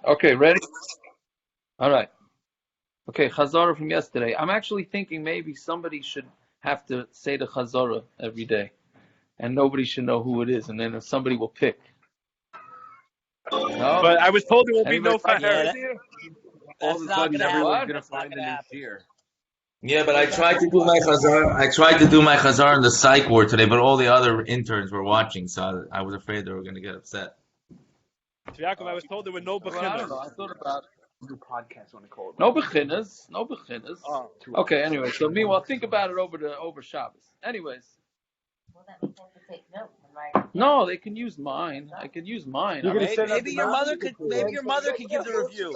Okay, ready? All right. Okay, Chazara from yesterday. I'm actually thinking maybe somebody should have to say the Chazara every day, and nobody should know who it is, and then somebody will pick. No? But I was told there will be Anybody no like fire. the idea? All That's of a not sudden, gonna happen. everyone's What? gonna That's not find the gonna new happen. shiur. Yeah, but I tried to do my chazar. I tried to do my chazar in the psych ward today, but all the other interns were watching, so I was afraid they were going to get upset. So Yaakov, I was told there were no Well, I don't know. birchas. I thought about New podcast on the call. no beginners. No beginners. Oh. Okay, anyway, so meanwhile, think about it over Shabbos. Anyways. Well, that means they have to take note. Right? No, they can use mine. I could use mine. You're gonna say Maybe your mother could. Maybe your mother could give the review.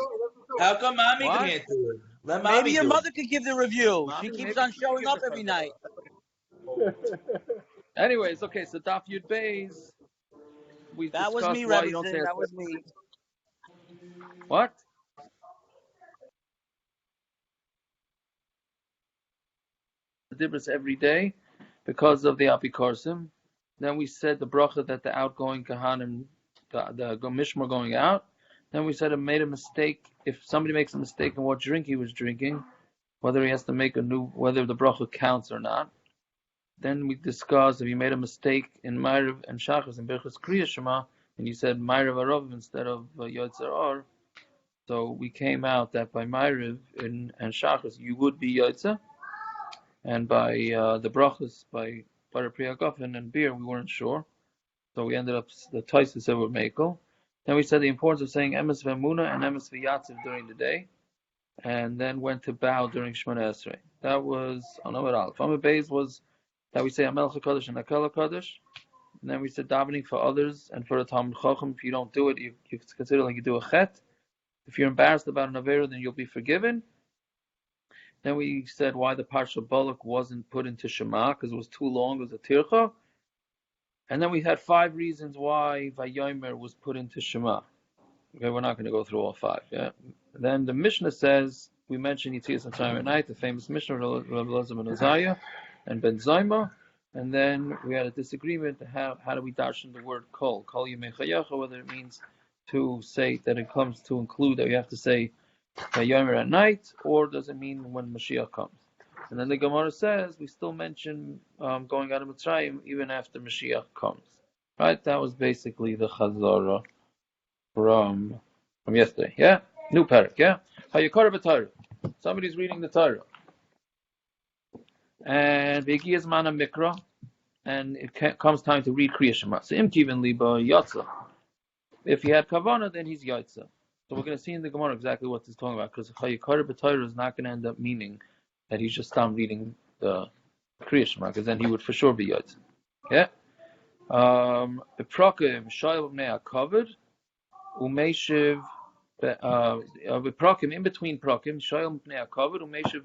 How come mommy What? can't do it? Let Maybe mommy your do mother could give the review. Mommy, She keeps maybe on she showing can up give every the night. Anyways, okay, so Daf Yud Beis. We That was discussed me, why Rebbi. you don't say That was me. what? The dibros every day because of the apikorsim. Then we said the bracha that the outgoing kahanim, the mishmar going out. Then we said it made a mistake. If somebody makes a mistake in what drink he was drinking, whether he has to make whether the bracha counts or not. Then we discussed if you made a mistake in Ma'ariv and Shachas and birchos krias Shema, and you said Ma'ariv Arov instead of Yotzer Or. So we came out that by Ma'ariv and Shachas you would be Yotzer, and by the brachas by Priyagofen and beer we weren't sure. So we ended up the Taisus said were Mekel. Then we said the importance of saying Emes V'Emuna and Emes V'Yatziv during the day, and then went to bow during Shemona Esrei. That was Amud Aleph. Amud Beis was that we say Amelch HaKadosh and Akel HaKadosh. And then we said davening for others and for the Talmud Chacham. If you don't do it, you consider like you do a chet. If you're embarrassed about an avera, then you'll be forgiven. Then we said why the parsha Balak wasn't put into Shema, because it was too long, it was a tircha. And then we had 5 reasons why Vayomer was put into Shema. Okay, we're not going to go through all 5. Yeah. Then the Mishna says, we mentioned Yitzias Mitzrayim at night, the famous Mishna, Rabbi Elazar ben Azariah and Ben Zayma, and then we had a disagreement how do we darshan the word kol yemei chayacha, whether it means to say that it comes to include that you have to say Vayomer at night, or does it mean when Mashiach comes? And then the Gemara says we still mention going out of Mitzrayim even after Mashiach comes. Right? That was basically the Chazara from yesterday. Yeah? New Perek, yeah? Hayakara b'Torah. Somebody's reading the Torah. And V'giyaz mana mikra, and it comes time to read krias Shema. So im kiven liba yotza. If he had kavana, then he's yotza. So we're going to see in the Gemara exactly what this is talking about, because Hayakara b'Torah is not going to end up meaning that he's just stopped reading the krias Shema, because then he would for sure be yotza. Yeah? B'prokim shayel b'nei hakavod u'meishiv b'prokim in between prokim shayel b'nei hakavod u'meishiv.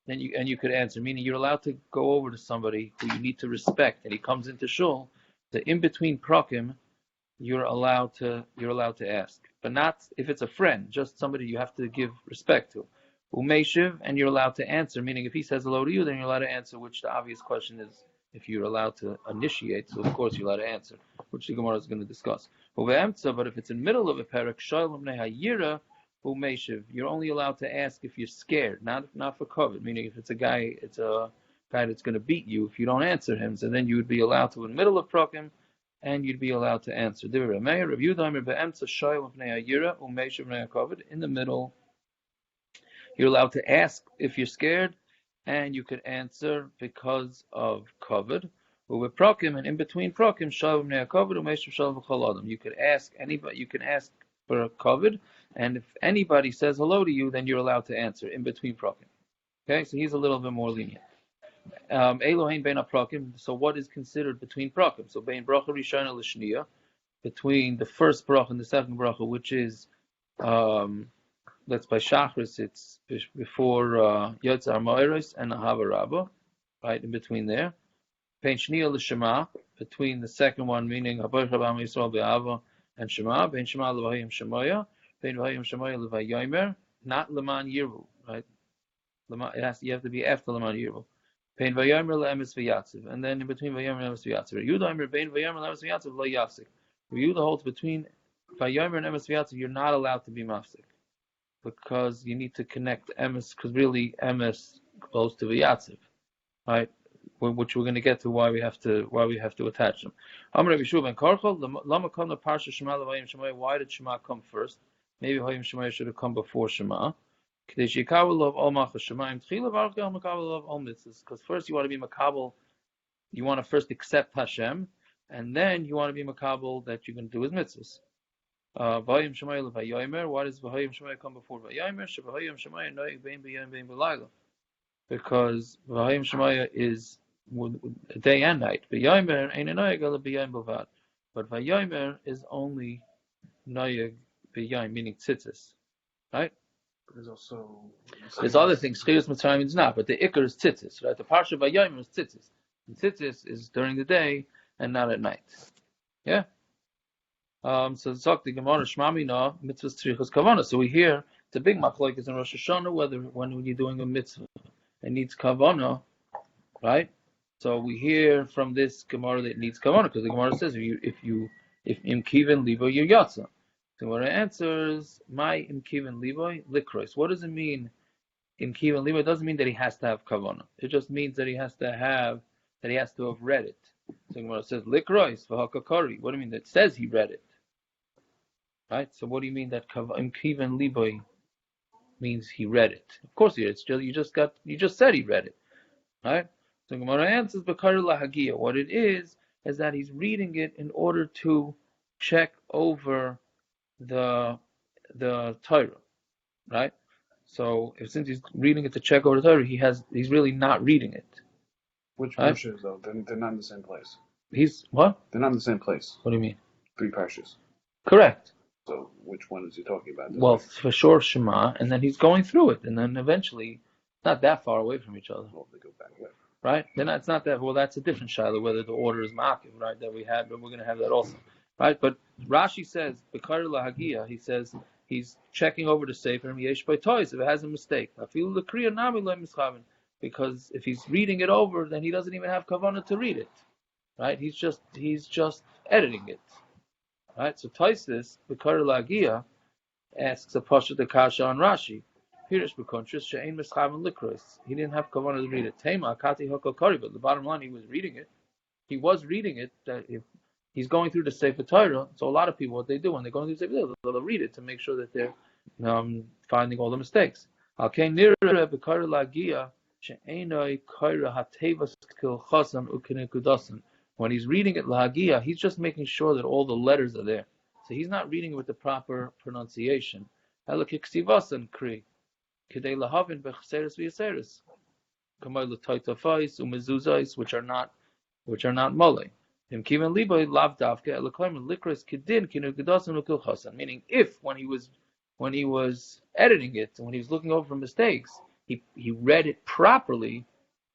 Then you could answer, meaning you're allowed to go over to somebody who you need to respect, and he comes into shul. The in between prokim, you're allowed to ask, but not if it's a friend, just somebody you have to give respect to. Umeishiv, and you're allowed to answer, meaning if he says hello to you, then you're allowed to answer. Which the obvious question is if you're allowed to initiate, so of course you're allowed to answer, which the Gemara is going to discuss. But if it's in the middle of a perek, shayel b'nei hayira. You're only allowed to ask if you're scared, not for covet. Meaning, if it's a guy that's going to beat you if you don't answer him. So then you would be allowed to in the middle of prokim, and you'd be allowed to answer. In the middle, you're allowed to ask if you're scared, and you could answer because of covet. With prokim and in between prokim, you could ask anybody. You can ask for a covet. And if anybody says hello to you, then you're allowed to answer in between prokim. Okay, so he's a little bit more lenient. Elohein bein prokim. So what is considered between prokim? So bein bracha rishona l'shniya, between the first bracha and the second bracha, which is that's by Shachris. It's before Yotzar Moeros and Ahava Rabbah, right in between there. Bein shniya l'shema, between the second one, meaning Habayich Rabam Yisrael be'ava and Shema. Bein Shema l'vayim Shemoya. Not Leman Yirvu, right? You have to be after Leman Yirvu. Pein Vayomer le'emes v'yatziv, and then in between Vayomer and emes v'yatziv. Yehuda Omer bein Vayomer le'emes v'yatziv lo yafsik. Yehuda holds between Vayomer and emes v'yatzav, you're not allowed to be mafsik because you need to connect emes, because really emes goes to v'yatzav, right? Which we're going to get to why we have to attach them. Amr Rebbi ben Karchel, lama kam the parsha Shema levayim Shema. Why did Shema come first? Maybe Hayim Shema should have come before Shema. Because first you want to be makabel, you want to first accept Hashem, and then you want to be makabel that you're going to do His mitzvahs. Vayim Shema levayomer. Why does Vayim Shema come before Vayomer? Shevayim Shema noig bein b'yom bein b'layla. Because Vayim Shema is day and night. Vayomer ain't a noig ala b'yom b'vad. But Vayomer is only noig b'yom, meaning tzitzis, right? There's other things. Krias Mitzrayim is not, but the ikar is tzitzis, right? The parsha Vayomer is tzitzis. And tzitzis is during the day and not at night. Yeah. So the Gemara Shmami na mitzvahs tzrichos kavana. So we hear it's a big Machlokes in Rosh Hashanah whether when you're doing a mitzvah it needs kavana, right? So we hear from this Gemara that it needs kavana because the Gemara says if im kiven libo you're yatsa. So what it answers, my im kiven libo likros. What does it mean? Im kiven libo, it doesn't mean that he has to have kavana. It just means that he has to have read it. So Gemara says likros v'hakakari. What do you mean? That says he read it, right? So what do you mean that im kiven libo means he read it? Of course he did. You just said he read it, right? So Gemara answers b'kari lahagia. What it is that he's reading it in order to check over the Torah, right? So since he's reading it to check over the Torah, he's really not reading it. Which parshios though? They're not in the same place. He's what? They're not in the same place. What do you mean? 3 parshios. Correct. So which one is he talking about? Well, for sure Shema, and then he's going through it, and then eventually, not that far away from each other. Well, they go back away. Right? Then it's not that. Well, that's a different shiur, whether the order is makiv, right? That we had, but we're going to have that also, right? But Rashi says b'kari lahagia. He says he's checking over the sefer and yesh by toys if it has a mistake. I feel the kriya nami lo mischaven, because if he's reading it over, then he doesn't even have kavana to read it, right? He's just editing it, right? So Tosfos b'kari lahagia asks a pasuk the kasha on Rashi. He didn't have kavana to read it. Tema kati hakakari, but the bottom line, he was reading it. He was reading it. That if he's going through the Sefer Torah, so a lot of people, what they do when they're going through the Sefer Torah, they'll read it to make sure that they're finding all the mistakes. When he's reading it lahagia, he's just making sure that all the letters are there. So he's not reading it with the proper pronunciation. Kidei lahavin bechseres v'yaseres, kamay l'toitafais umezuzais, which are not mole. Im kiven libay lav davke elakayim likros kidin kinu gedasim ukilchasan. Meaning, if when he was editing it and when he was looking over mistakes, he read it properly,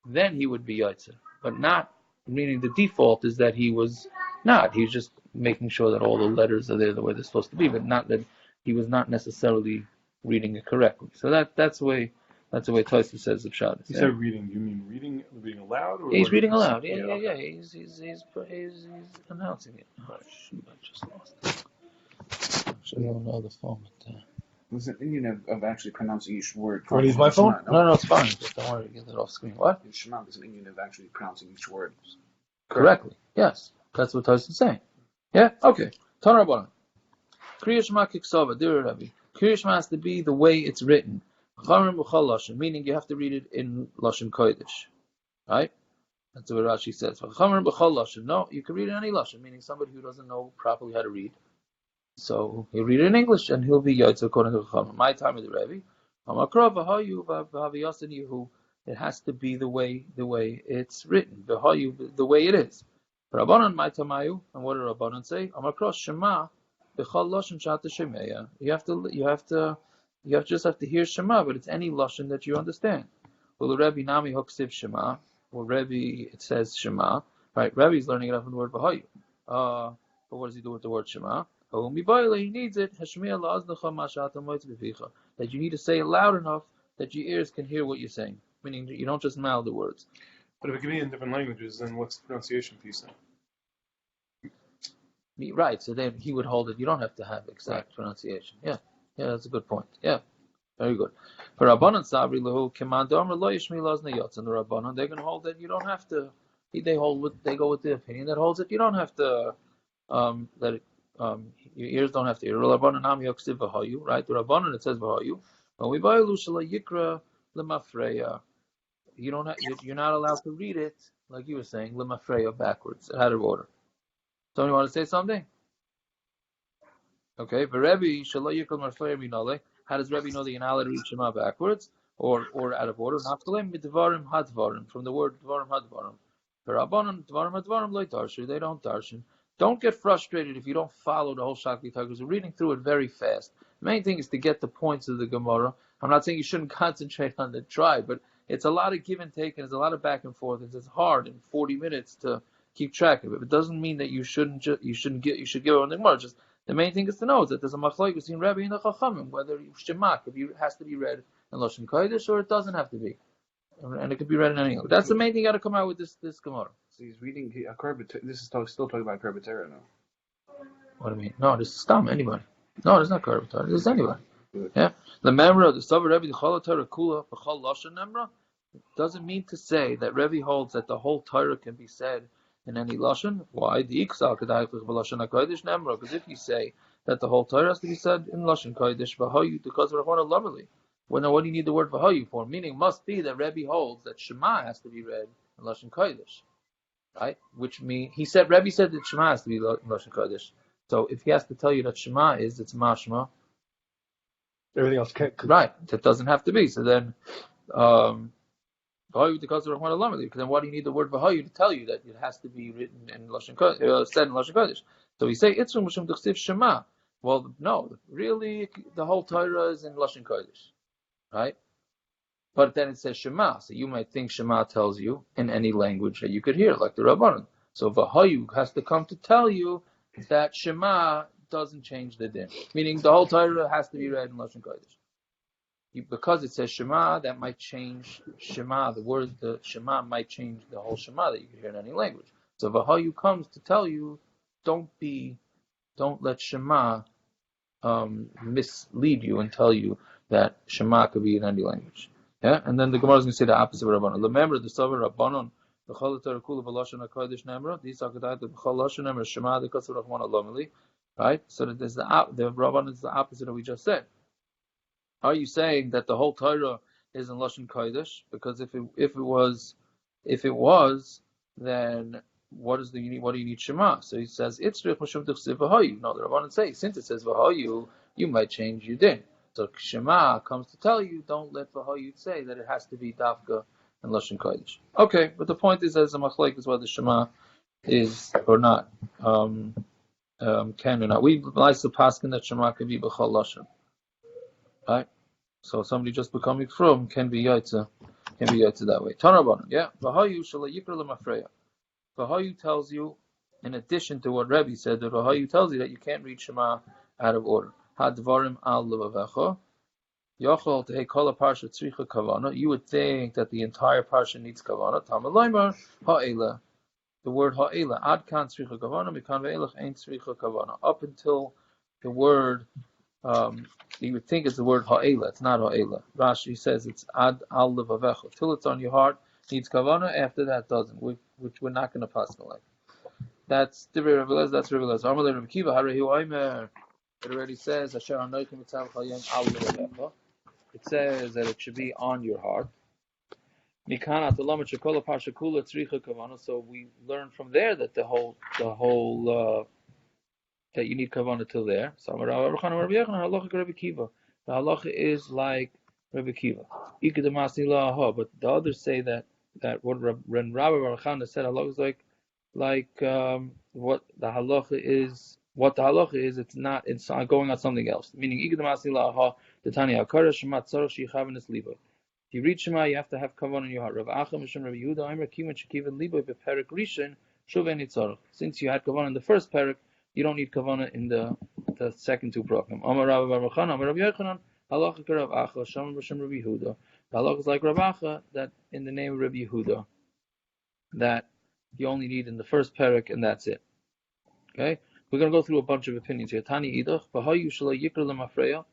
then he would be yotzer. But not, meaning the default is that he was not. He was just making sure that all the letters are there the way they're supposed to be, but not that he was not necessarily reading it correctly. So that's the way Tosfos says the pshat. You said reading. You mean reading aloud? Or he's reading aloud. Yeah. He's announcing it. Oh, shoot, I just lost it. Actually, I don't know the phone. Was an Indian of actually pronouncing each word. Want to use my phone? No, it's fine. Just don't worry, get it off screen. What? In Shema, there's an Indian of actually pronouncing each word correctly. Yes, that's what Tosfos is saying. Yeah. Okay. Torah Rabbanan. Krias Shema kiksava, dear Rebbi. Krias Shema has to be the way it's written. Meaning you have to read it in Lashon Kodesh. Right? That's what Rashi says. No, you can read it in any Lashon, meaning somebody who doesn't know properly how to read. So he'll read it in English and he'll be Yotzer according to Chachamim. My time with the Rebbi. It has to be the way it's written. The way it is. Rabbanan my tamayu, and what did Rabbanan say? Shema. You just have to hear Shema, but it's any lashon that you understand. Well, the Rebbi nami hoksiv Shema. Well, Rebbi it says Shema, right? Rebbi's learning it from the word Bahayu. But what does he do with the word Shema? He needs it. That you need to say it loud enough that your ears can hear what you're saying. Meaning you don't just mouth the words. But if it can be in different languages, then what's the pronunciation piece then? Right, so then he would hold it. You don't have to have exact pronunciation. Yeah, that's a good point. Yeah, very good. For Rabbanan Sabri Lahu Kimandam Lo Yishmi Lazna Yotz, and the Rabbanan, they're going to hold that you don't have to. They go with the opinion that holds it. You don't have to let it. Your ears don't have to hear. Rabbanan Am Yoksiv V'Hayu, right? The Rabbanan it says V'Hayu. When we buy Lushala Yikra Lemafreya, you're not allowed to read it like you were saying Lemafreya backwards, out of order. Somebody want to say something? Okay, but Rebbi Shalom Yikra Marfreya Minale. How does Rebbi know that you're not allowed to read Shema backwards or out of order? Nafkalim Midvarim Hadvarim, from the word Dvarim Hadvarim. For Rabbanan Dvarim Hadvarim Lo Tarshu, they don't darshan. Don't get frustrated if you don't follow the whole Shakli Torah, because we're reading through it very fast. The main thing is to get the points of the Gemara. I'm not saying you shouldn't concentrate on the try, but it's a lot of give and take, and it's a lot of back and forth. It's hard in 40 minutes to keep track of it. It doesn't mean that you should give it on the Gemara. Just the main thing is to know that there's a Machlokes between Rebbi and the Chachamim, whether Shema has to be read in Lashon Kodesh or it doesn't have to be, and it could be read in any language. That's the main thing you got to come out with this Gemara. So he's reading a Korban. This is still talking about Korban Torah now. What do you mean? No, this is Stam, anybody. No, it's not Korban Torah. This is anybody. Yeah. The memra, the Savar Rebbi, the Chol Torah Kula, the Chol Lashon Memra, doesn't mean to say that Rebbi holds that the whole Torah can be said in any Lashon. Why? The Iksal Kedai Lashon HaKodesh Memra, because if you say that the whole Torah has to be said in Lashon Kodesh, V'Hayu, because of Rahman Lovely. Well, what do you need the word V'Hayu for? Meaning, must be that Rebbi holds that Shema has to be read in Lashon Kodesh. Right? Which means, Rebbi said that Shema has to be in Lashon Kodesh. So if he has to tell you that Shema it's mashma. Everything else can't. Right, that doesn't have to be. So then, V'Hayu because of Rahman Lovely. Because then why do you need the word V'Hayu to tell you that it has to be written in Lashon Kodesh, said in Lashon Kodesh? So we say Itzrum Mishum D'Chsiv Shema. Well, no, really, the whole Torah is in Lashon Kodesh, right? But then it says Shema, so you might think Shema tells you in any language that you could hear, like the Rabbanan. So V'Hayu has to come to tell you that Shema doesn't change the din, meaning the whole Torah has to be read in Lashon Kodesh. Because it says Shema, that might change Shema. The Shema might change the whole Shema that you could hear in any language. So V'Hayu comes to tell you, don't let Shema mislead you and tell you that Shema could be in any language. Yeah, and then the Gemara is going to say the opposite of Rabbanon. Remember the Savar Rabbanon, the Chol Torah Kula V'Lashon HaKodesh Nemra. These are the Chol Lashon Nemra Shema the Kasser Rahman Alomeli. Right, so that there's the Rabbanon is the opposite of what we just said. Are you saying that the whole Torah is in Lashon Kodesh? Because if it was, then what do you need Shema? So he says Itzrich Mishum D'Chsiv V'Hayu. No, the Rabbanan say since it says V'Hayu, you might change your din. So Shema comes to tell you, don't let V'Hayu say that it has to be Dafka and Lashon Kodesh. Okay, but the point is, as a Machlokes, whether Shema is or not, can or not. We like to paskin that Shema can be B'chol Lashon, right? So somebody just becoming from can be Yotze that way. Tanarbanan, yeah. V'Hayu Shalai Yikra L'Mafreya. V'Hayu tells you, in addition to what Rebbi said, that V'Hayu tells you that you can't read Shema out of order. Hadvarim al levavecha. Yochol tehei kol parsha tzricha kavana. You would think that the entire parsha needs kavana. Talmud loimer ha'ela. The word ha'ela. Ad kan tzricha kavana. Mikan ve'elach ein tzricha kavana. Up until the word, you would think it's the word ha'ela. It's not ha'ela. Rashi says it's ad al levavecha. Till it's on your heart, needs kavana. After that, doesn't. Which we're not going to pass like. That's the Rebbi Lezer. That's Rebbi Lezer. Amud Rebbi Kiva Harehu Oimer. It already says Asher Anochim Mitzav Chayim Al Levavecha. It says that it should be on your heart. Mikana Tolama Shekola Parsha Kula Tzricha Kavana. So we learn from there that the whole that you need kavana till there. So Rabbi Kiva. The halacha is like Rebbi Kiva. But the others say that when Rabbi Baruch said halacha is like what the halacha is. What the halacha is, it's going on something else. Meaning, if you read Shema, you have to have kavana in your heart. Since you had kavana in the first perek, you don't need kavana in the second two parakim. The halacha is like Rav Acha, that in the name of Rabbi Yehuda, that you only need in the first perek, and that's it. Okay. We're going to go through a bunch of opinions here. Tani idach, v'hayu shalai yikra lemafreya,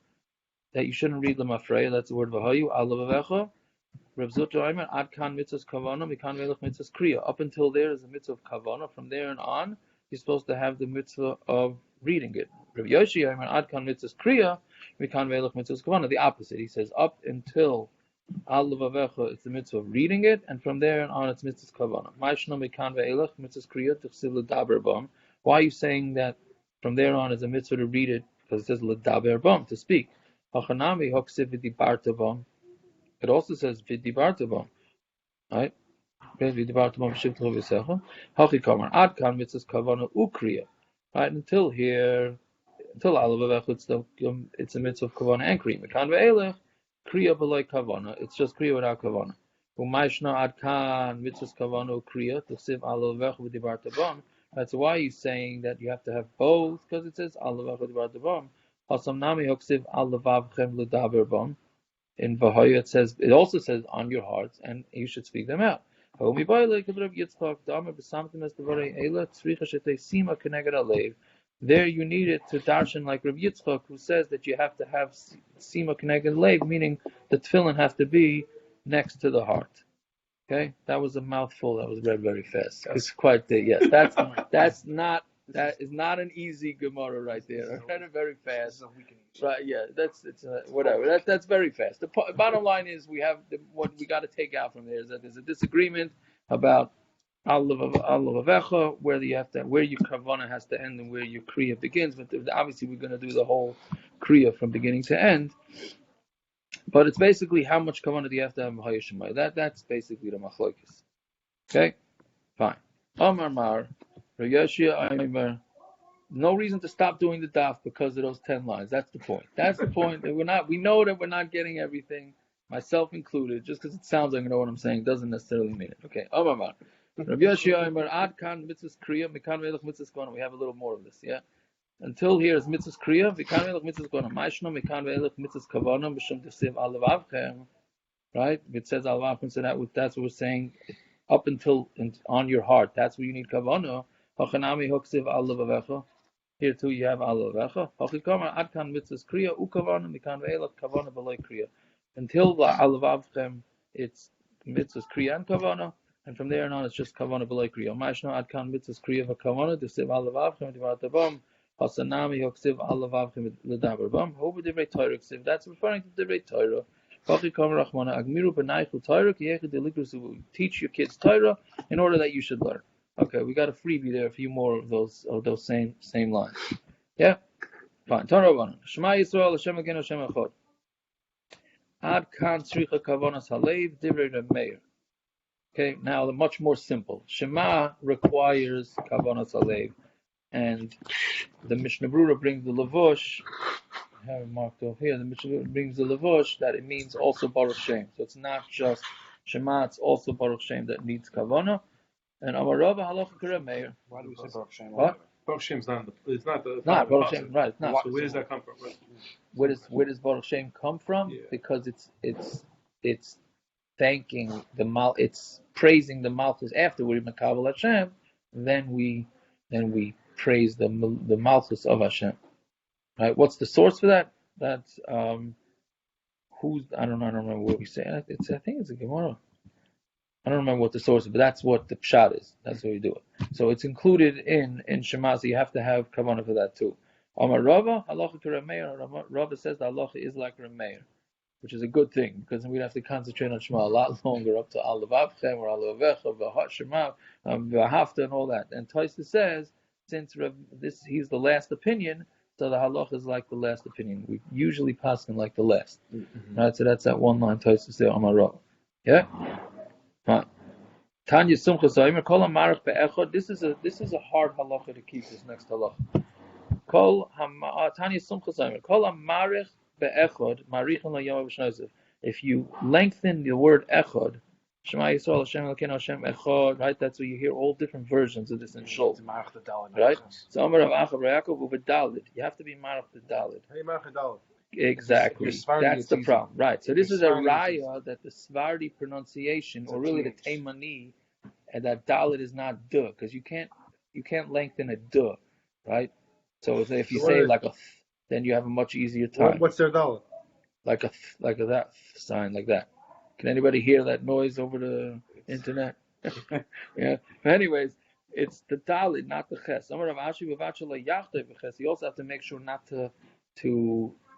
that you shouldn't read lemafreya, that's the word v'hayu, al levavecha. Reb Zut Oimer, ad kan mitzvahs kavana, mikan velach mitzvahs kriya. Up until there is a mitzvah of kavana. From there and on, you're supposed to have the mitzvah of reading it. Reb Yoshi Oimer, ad kan mitzvahs kriya, mikan velach mitzvahs kavana. The opposite. He says, up until al levavecha, it's the mitzvah of reading it, and from there and on, it's mitzvahs kavana. Ma'ishna mikan velach mitzvahs kriya, tichsiv ledaber bam. Why are you saying that from there on is a mitzvah to read it? Because it says ledaber bam, to speak. Hachanami hoksiv v'dibarta bam. It also says v'dibarta, right? V'dibarta b'shivtach v'secha. Hachi kamar ad kan mitzvahs kavana ukriya. Right, until here, until alav it's a mitzvah of kavana and kriya. Mekan ve'elech kriya b'loi kavana. It's just kriya without kavana. U'mayshna ad kan mitzvahs kavana ukriya t'chsiv alav v'dibarta b'am. That's why he's saying that you have to have both, because it says alav v'dibarta b'am. Hasam nami hoksiv alavavchem l'daber b'am. In Vahoya it also says on your hearts, and you should speak them out. There you need it to darshan like Rabbi Yitzchak, who says that you have to have sima keneged leiv, meaning the tefillin has to be next to the heart. Okay, that was a mouthful. That was read very fast. It's quite yes. That is not an easy Gemara right there. I read it very fast. Right? Yeah, it's whatever. That's very fast. The bottom line is what we got to take out from there is that there's a disagreement about Al-Lavavecha, where your kavana has to end and where your kriya begins. But obviously we're going to do the whole kriya from beginning to end. But it's basically how much kavana do you have to have in Shema. That's basically the Machlokes. Okay, fine. Amar Mar. No reason to stop doing the daf because of those 10 lines. That's the point. That's the point. That we know that we're not getting everything, myself included. Just because it sounds like I know what I'm saying doesn't necessarily mean it. Okay. We have a little more of this, yeah? Until here is mitzvahs kriya, right? It says alavavchem, so that's what we're saying. Up until on your heart, that's where you need kavana. Hachanami hoksiv alav. Here too you have alav. Hachikama adkan mitzvahs kriya ukavana mikan ve'elach kavana b'loy kriya. Until the alavavchem, it's mitzvahs kriya and kavana, and from there on it's just kavana b'loy kriya. Ma'ishna adkan mitzvahs kriya v'kavana d'siv alavavchem d'vartabam. Hasanami hoksiv alavavchem l'daber bam. Hobe divrei Torah ksiv. That's referring to divrei Torah. Teach your kids Torah in order that you should learn. Okay, we got a freebie there, a few more of those same lines. Yeah? Fine. Shema Yisrael, Hashem Elokeinu, Hashem Echad. Ad kan tzricha kavanas halev, divrei Reb Meir. Okay, now much more simple. Shema requires kavanas halev, and the Mishnah Brura brings the Lavush. I have it marked off here. The Mishnah brings the Lavush that it means also Baruch Shem. So it's not just Shema, it's also Baruch Shem that needs kavana. And Amar Rava halacha k'Reb Meir. Why do we say Baruch Shem? What? Baruch Shem's not. It's not the. Not Baruch Shem, right? It's not. So where does that come from? Where does Baruch Shem come from? Yeah. Because it's thanking the mal, it's praising the malchus after we makabel Hashem. Then we praise the malchus of Hashem. Right? What's the source for that? That's I don't remember what we say. I think it's a Gemara. I don't remember what the source is, but that's what the pshat is. That's how we do it. So it's included in Shema, so you have to have kavana for that too. Amar Rava, halacha k'Reb Meir. Rava says the halacha is like Reb Meir, which is a good thing because we'd have to concentrate on Shema a lot longer, up to alavavchem or alavavecha, v'hat Shema, v'hafta, and all that. And Tosfos says since he's the last opinion, so the halacha is like the last opinion. We usually pass him like the last. Mm-hmm. Right, so that's that one line Tosfos there, Amar Rava. Yeah? Right. Tanya Sumcha Zaymer, Kol HaMarich Be'echad. This is a hard halacha to keep, this next halacha. Tanya Sumcha Zaymer, Kol HaMarich Be'echad, Marichan LaYom V'Shnozef. If you lengthen the word Echad, Shema Yisrael, Hashem Elokeinu, Hashem Echad, right? That's where you hear all different versions of this in Shul. Right? So Amar Rav Acha Yaakov Uvedalid. You have to be Marich the Dalid. Hey, Marich Dalid. Exactly. That's the problem. Right. So this is a raya that the Svardi pronunciation, or really the Taimani, and that Dalit is not duh, because you can't lengthen a duh, right? So if you say like a th, then you have a much easier time. What's their dollar? Like a th, like a that sign, like that. Can anybody hear that noise over the internet? Yeah. But anyways, it's the dalit, not the ches. You also have to make sure not to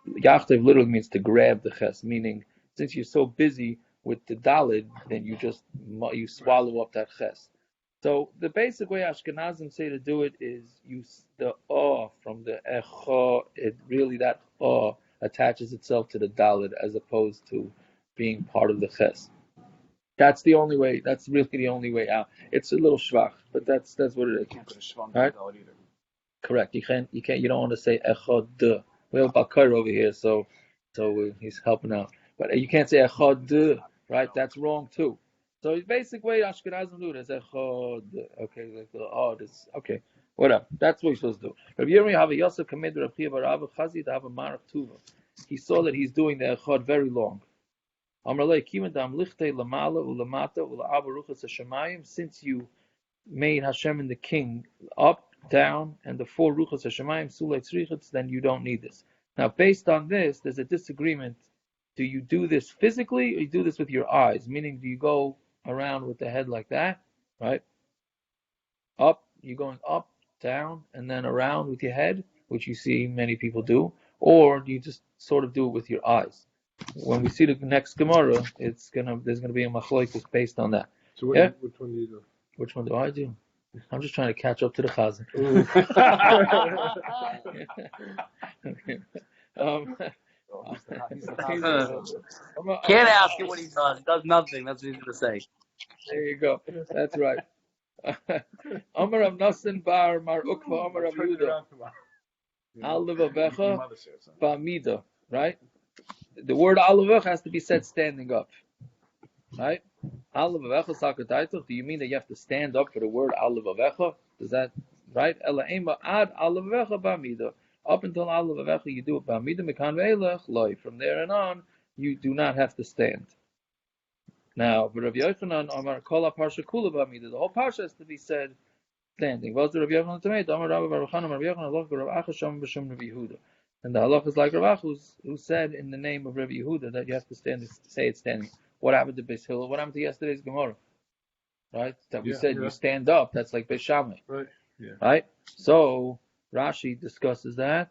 yachtev literally means to grab the ches, meaning since you're so busy with the dalit, then you swallow up that ches. So the basic way Ashkenazim say to do it is use the from the echo. It really that attaches itself to the dalit as opposed to being part of the ches. That's the only way. That's really the only way out. It's a little schwach, but that's what it is. Can't put a shvan Right? either. Correct. You can't. You don't want to say echad. We have Bakar over here, so he's helping out. But you can't say echad, right? That's wrong too. So the basic way Ashkenazim do it is echad. Okay, like the this. Okay, whatever. That's what you're supposed to do. Rabbi Yirmiyah have a Yosef Kamed Rav Chiya bar Abba Chazi to have a Marach Tuva. He saw that he's doing the echad very long. Since you made Hashem and the king up, down, and the four ruchos hashemayim sulei tzrichos, then you don't need this. Now, based on this, there's a disagreement. Do you do this physically, or you do this with your eyes? Meaning, do you go around with the head like that, right? Up, you're going up, down, and then around with your head, which you see many people do, or do you just sort of do it with your eyes? When we see the next Gemara, there's gonna be a Machlokes based on that. So which one do you do? Which one do I do? I'm just trying to catch up to the Chazan. Can't ask him what he does. He does nothing. That's what he's going to say. There you go. That's right. Amar Rav Nasan bar Mar Ukva Amar Rav Yehuda Al Levavecha Ba'amida. Right? The word Al Levavecha has to be said standing up. Right? Al Levavecha Sakataitach. Do you mean that you have to stand up for the word Al Levavecha? Does that right? Ela Ema Ad Al Levavecha Ba'amida. Up until Al Levavecha you do it Ba'amida Mekan Ve'elech Loi. From there and on you do not have to stand. Now, Rav Yochanan Amar Kol Parsha Kula Ba'amida. The whole parsha has to be said standing. What's the Rav Yochanan to make? Amar Rabbi Baruch Hanan Rav Yochanan Loch Rav Acha Sham B'Shem Rav Yehuda. And the halach is like Rav Acha who said in the name of Rabbi Yehuda that you have to say it standing. What happened to Beis Hillel? What happened to yesterday's Gemara? Right? That we said you stand up. That's like Beis Shammai. Right. Yeah. Right? So Rashi discusses that.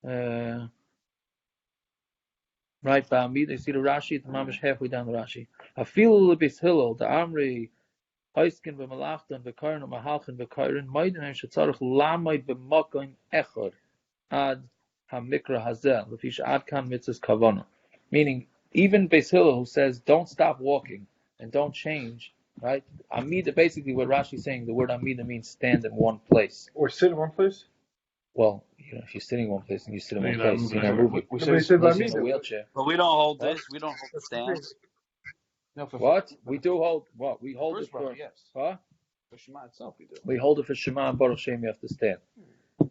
Right, Ba'amid. You see the Rashi, it's mamish halfway down the Rashi. Afilu Beis Hillel, the Amri, Oiskin v'malachtan v'karen v'mahalchin v'karen, Maiden and shetzarich lamoid b'makoin echor ad hamikra hazel, lefish ad kan mitzvahs kavana. Meaning, even Beis Hillel who says don't stop walking and don't change, right? Amida, basically what Rashi is saying, the word Amida means stand in one place. Or sit in one place? Well, if you're sitting in one place and you sit in one place, you're not moving. We said Unless you're in a wheelchair. But we don't hold this. We don't hold the stand. No, for What? We do hold what? We hold it for yes. huh? For Shema itself, we do. We hold it for Shema and Baruch Shem. You have to stand,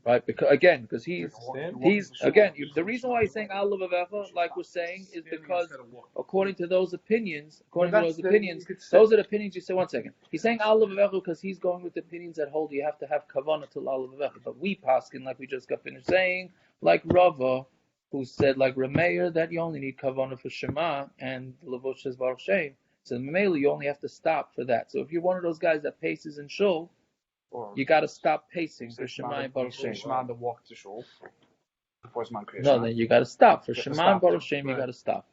right? Because he's the reason why he's saying Al Levavecha, like we're saying, is because according to those opinions, those are the opinions you say. 1 second, he's saying Al Levavecha because he's going with the opinions that hold you have to have kavana to Al Levavecha. But we paskin, like we just got finished saying, like Rava, who said like Rameir that you only need kavana for Shema and Levush says Baruch Shem. So Mamela, you only have to stop for that. So if you're one of those guys that paces in shul, you got to stop pacing for Shema and Baruch Shem. Shema and the walk to shul. Before Shema krias. No, then you got to stop for Shema and Baruch Shem. You got to stop.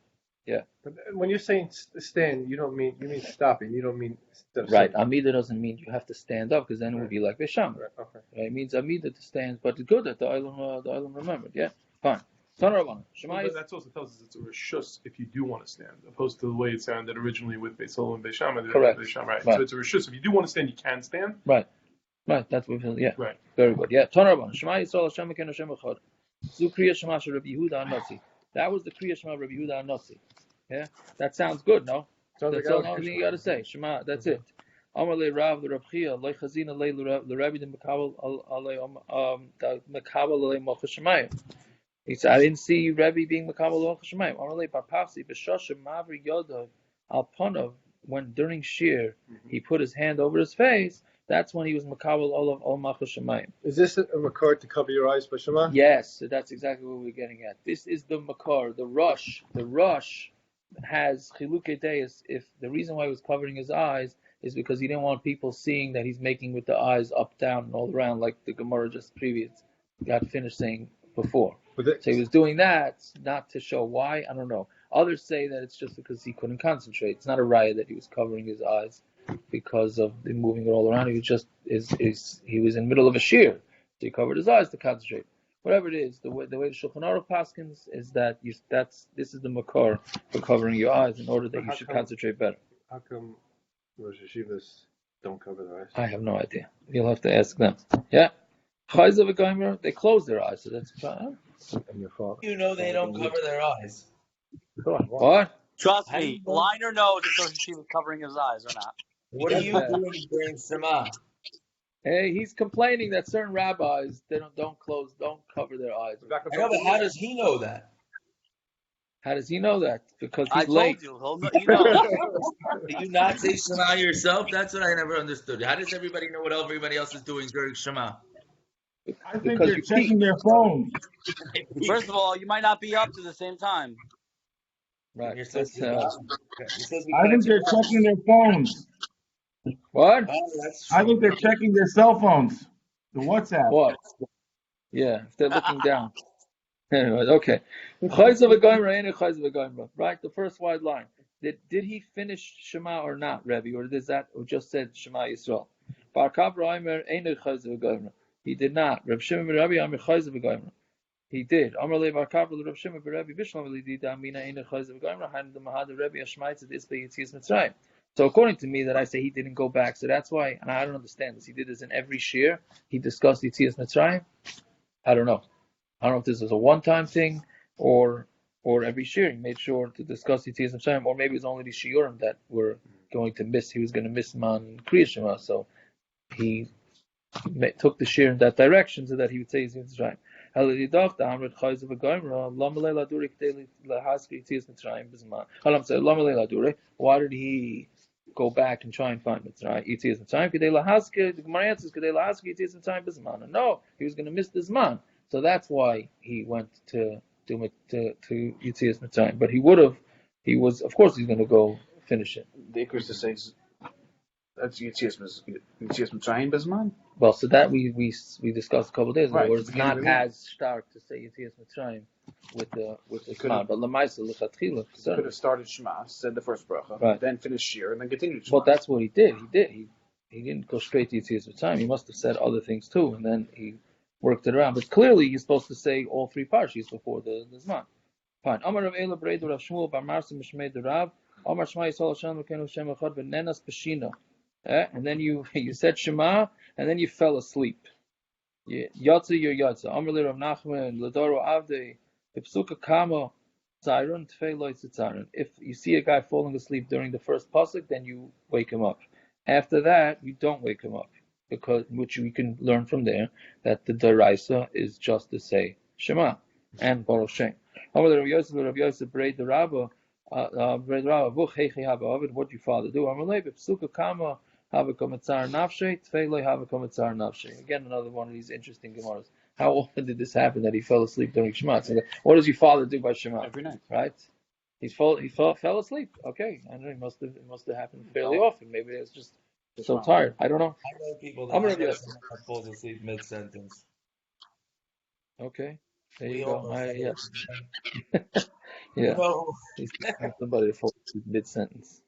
Yeah. But when you're saying stand, you mean stopping. You don't mean instead of Right. sitting. Amida doesn't mean you have to stand up because then it would be like Bisham. Right. Okay. Right? It means Amida to stand, but it's good that the Olam remembered. Yeah. Fine. Shema is That also tells us it's a reshus if you do want to stand, opposed to the way it sounded originally with Beis Hillel and Beis Shammai. Correct. Right. Right. So it's a reshus. If you do want to stand, you can stand. right. That's what we feel. Yeah. Right. Very good. Yeah. Tanarabban. Shema Yisrael Hashem Elokeinu Hashem Echad. Zu krias Shema Shel Rabbi Yehuda Anotzi. That was the krias Shema Rabbi Yehuda Anotzi. Yeah. That sounds good, no? That's all the only thing you got to say. Shema. That's it. Amar le Rav le Rav Chia le Chazina le Rebbi the Mekabel the Mekabel le Mocha Shemayim. He said, I didn't see Rebbi being Mekabel le Mocha Shemayim. Amar le Parpasi b'Shoshem Mavri Yodav al Ponav when during shiur he put his hand over his face. That's when he was makabel all malchus shemayim. Is this a makar to cover your eyes by Shema? Yes, so that's exactly what we're getting at. This is the makar, the rush. The rush has chilukei deis. If the reason why he was covering his eyes is because he didn't want people seeing that he's making with the eyes up, down, and all around, like the Gemara just got finished saying before. So he was doing that not to show why. I don't know. Others say that it's just because he couldn't concentrate. It's not a raya that he was covering his eyes because of the moving it all around. He was just he was in the middle of a shiur, so he covered his eyes to concentrate. Whatever it is, the way the Shulchan Aruch paskins is that this is the makar for covering your eyes in order that you should concentrate better. How come Rosh Yeshivas don't cover their eyes? I have no idea. You'll have to ask them. Yeah, Chayza v'Gomer, they close their eyes, so that's fine. And your father. You know they don't cover their eyes. What? Trust me, Liner knows if she was covering his eyes or not. What are you doing during Shema? Hey, he's complaining that certain rabbis they don't cover their eyes. I know, but how does he know that? How does he know that? Because I he's late. told you. You know. Do you not say Shema yourself? That's what I never understood. How does everybody know what everybody else is doing during Shema? I think they're checking their phones. First of all, you might not be up to the same time. Right. I think they're checking their phones. What? I think they're checking their cell phones. The WhatsApp. What? Yeah, if they're looking down. Anyway, okay. Right, the first wide line. Did he finish Shema or not, Rebbi, or just said Shema Yisrael? He did not. Reb Shimon ben Rebbi Amir Chayzer v'Goymer. He did. Amar le Bar Kappa Reb Shimon ben Rebbi Bishlam Lidida Amina Einer Chayzer v'Goymer Han the Mahad Rebbi Ashmaitz Dis B'Yitzias Mitzrayim. So according to me, that I say he didn't go back. So that's why, and I don't understand this. He did this in every shiur. He discussed Yitzias Mitzrayim. I don't know. I don't know if this was a one-time thing or every shiur he made sure to discuss Yitzias Mitzrayim, or maybe it was only the shiurim that were going to miss. He was going to miss man krias Shema, so he took the shiur in that direction so that he would say Yitzias Mitzrayim. Why did he go back and try and find Mitzrayim? The Gemara answers, no, he was going to miss the Zman. So that's why he went to Yitzias Mitzrayim. But of course he's going to go finish it. The Ikris says that's Yitzias Mitzrayim Bezman. Well, so that we discussed a couple of days ago, Right. where it's not as stark to say Yitzias Mitzrayim with the Zman. But Lamaisa L'Chatchila Could have started Shema, said the first bracha, right, then finished shiur, and then continued Shema. Well, that's what he did. He didn't go straight to Yitzias Mitzrayim. He must have said other things too, and then he worked it around. But clearly, he's supposed to say all three parshios before the Zman. Fine. Amar Rav Eila Breidu Rav Shmuel Bar Marsa Mishmei Derav Amar Shema Yisrael Hashem Elokeinu Shem Echad V'Nenas Peshina. And then you said Shema, and then you fell asleep. Yatsa your Yatsa. Amar Rav Nachman Ladoro Avdei Ipsuka Kama Tzayron Tfei Loy Tzayron. If you see a guy falling asleep during the first passuk, then you wake him up. After that, you don't wake him up, because which we can learn from there that the deraisa is just to say Shema and Baruch Shem. What did your father do? Again, another one of these interesting Gemaras. How often did this happen that he fell asleep during Shema? So what does your father do by Shema? Every night, right? He fell asleep. Okay, I know it must have happened fairly often. Maybe it's just so tired. I don't know. I know people that falls asleep mid-sentence. Okay, there you go. Yeah. No. Somebody that falls asleep mid-sentence.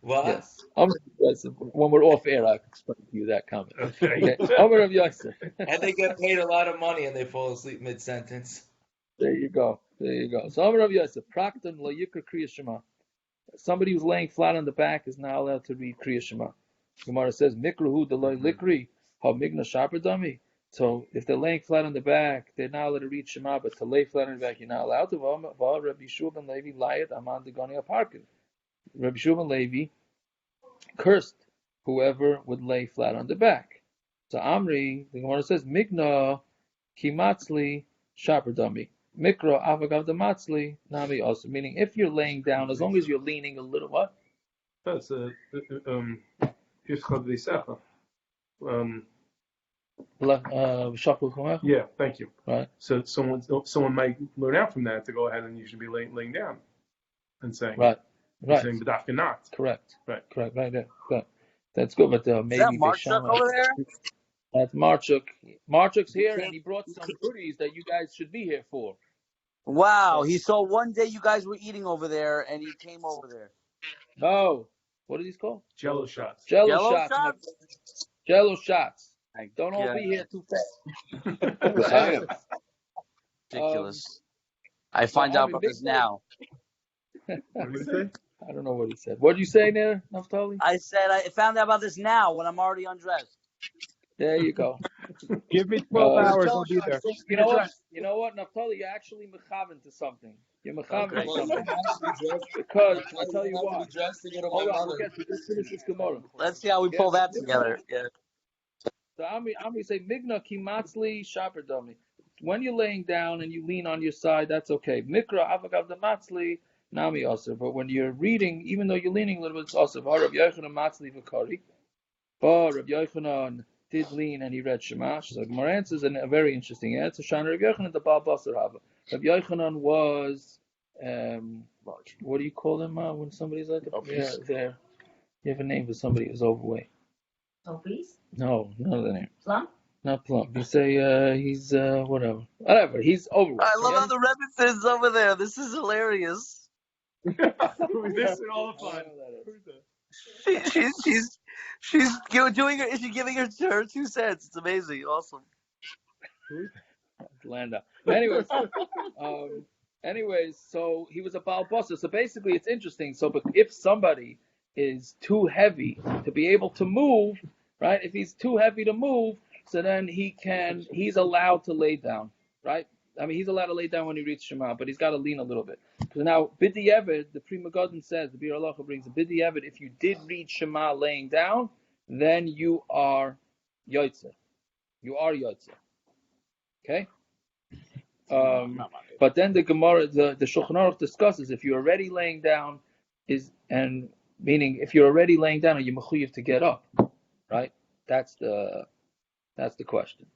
What? Yes. When we're off air, I'll explain to you that comment. Okay. And they get paid a lot of money and they fall asleep mid-sentence. There you go. So Amar Rav Yosef, Prakton lo yikra krias Shema. Somebody who's laying flat on the back is not allowed to read krias Shema. Gemara says, Mikruhu deloy likri, ha migna shaper dami. So if they're laying flat on the back, they're not allowed to read Shema, but to lay flat on the back, you're not allowed to. Rabbi Yeshua ben Levi layet aman degani aparkin. Rabbi Yeshua ben Levi cursed whoever would lay flat on the back. So Amri, the Gemara says, Migna kimatzli shaper dami. Mikra avagav damatzli nami also. Meaning, if you're laying down, as long as you're leaning a little, what? That's Yeah, thank you. Right. So someone might learn out from that to go ahead and you should be laying down and saying Right. Right. saying B'dafka not. Correct. Right. Correct. Right there. Good. That's good. But Is that maybe Marchuk Beishama. over there? That's Marchuk. Marchuk's He here, came. and he brought some goodies that you guys should be here for. Wow, he saw one day you guys were eating over there, and he came over there. No. What are these called? Jello shots. Jello Yellow shots. shots? Jello shots. I Don't all guess. be here too fast. Ridiculous. I find out about this now. What did he say? I don't know what he said. What did you say there, Naftali? I said I found out about this now when I'm already undressed. There you go. Give me 12 hours, I'll be there. You know what? You know what, Naftali? You're actually mechavan to something. You're mechavan to something. Because I'll tell you why. Hold on, we'll get to this. Finish this Gemara. Let's see how we pull that together. Yeah. So I'm going to say migna kimatzli shaper domi. When you're laying down and you lean on your side, that's okay. Mikra avagav damatzli nami also. But when you're reading, even though you're leaning a little bit, it's also. Rav Yochanan matzli v'kari. But Rav Yochanan did lean and he read Shema. So Gemara answers a very interesting answer. Shana Rav Yochanan the Baal Basar Hava. Rav Yochanan was what do you call him when somebody's like there? You have a name for somebody who's overweight. Obese? No, none of the name. Plump? Not plump. You say he's whatever. Whatever. He's overweight. I love how the Rebbi is over there. This is hilarious. Who's this and all the fun? She's doing her. Is she giving her 2 cents? It's amazing. Awesome. Landa. Anyways, so he was a Baal Basar. So basically, it's interesting. So, but if somebody is too heavy to be able to move, right? If he's too heavy to move, so then he's allowed to lay down, right? I mean, he's allowed to lay down when he reads Shema, but he's got to lean a little bit. So now, B'di'evid, the Pri Megadim says, the Bir Halacha brings a B'di'evid, if you did read Shema laying down, then you are Yotze. You are Yotze. Okay? But then the Gemara, the Shulchan Aruch discusses, if you're already laying down, meaning if you're already laying down, are you mechuyev to get up? Right? That's the question.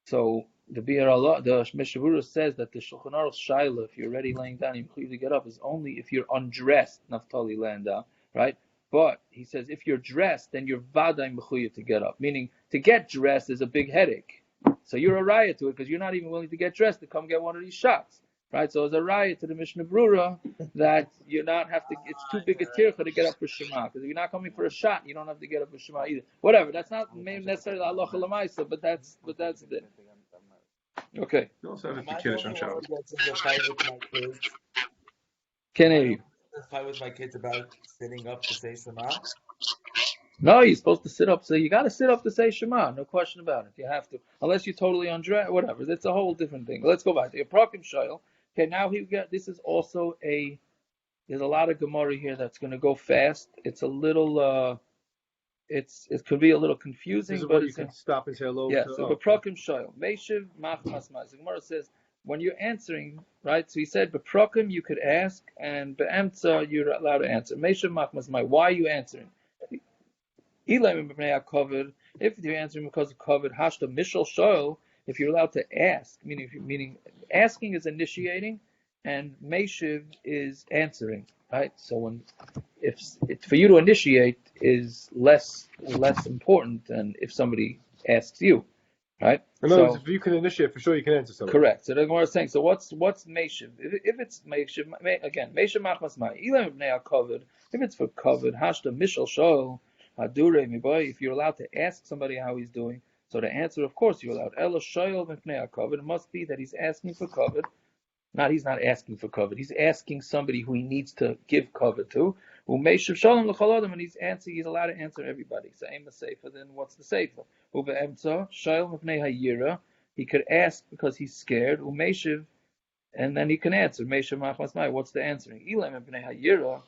So the Mishnah says that the Shulchan Aruch shaila, if you're already laying down, you're mechuyev to get up, is only if you're undressed, Naftali laying down, right? But he says if you're dressed, then you're vaday mechuyev to get up. Meaning to get dressed is a big headache. So you're a raya to it because you're not even willing to get dressed to come get one of these shots. Right, so it's a riot to the Mishnah Brura that you not have to. It's too big a tircha to get up for Shema, because if you're not coming for a shot, you don't have to get up for Shema either. Whatever, that's not necessarily halacha l'maisa, but that's it. Okay. You also have to Kiddush on Shabbos. Can't hear you. Fight with my kids about sitting up to say Shema. No, you're supposed to sit up. So you got to sit up to say Shema. No question about it. You have to, unless you're totally undressed. Whatever. That's a whole different thing. Let's go back to your Prakim Shayil. Okay, now this is also there's a lot of Gemara here that's going to go fast. It's a little, it could be a little confusing, but you can stop and say hello. Yeah, so Beprokim Shayil. Meishiv Machmas Mas. The Gemara says, when you're answering, right, so he said, Beprokim you could ask, and Be'emtza you're allowed to answer. Meishiv Machmas Mai. Why are you answering? If you're answering because of covered, Hashta Mishal Shayil, if you're allowed to ask, meaning asking is initiating, and Meshiv is answering, right? So if for you to initiate is less important than if somebody asks you, right? In other words, if you can initiate, for sure you can answer something. Correct. So the Gemara is saying, so what's Meshiv? If it's Meshiv, again, Meshiv Machmas Mai. If it's for covered, Hashta Mishal Shol, Hadure Miboy, if you're allowed to ask somebody how he's doing, so the answer, of course, you're allowed. Elo Shoyel Mipnei HaKavod. It must be that he's asking for kavod. He's not asking for kavod. He's asking somebody who he needs to give kavod to. Umeishav Shalom L'Cholodom, and he's allowed to answer everybody. So aim a sefer. Then what's the sefer? Ube'emtza Shoyel Mipnei Hayira. He could ask because he's scared. Umeishav, and then he can answer. Meishav Machmas Mai. What's the answering? Ilem Mipnei Hayira.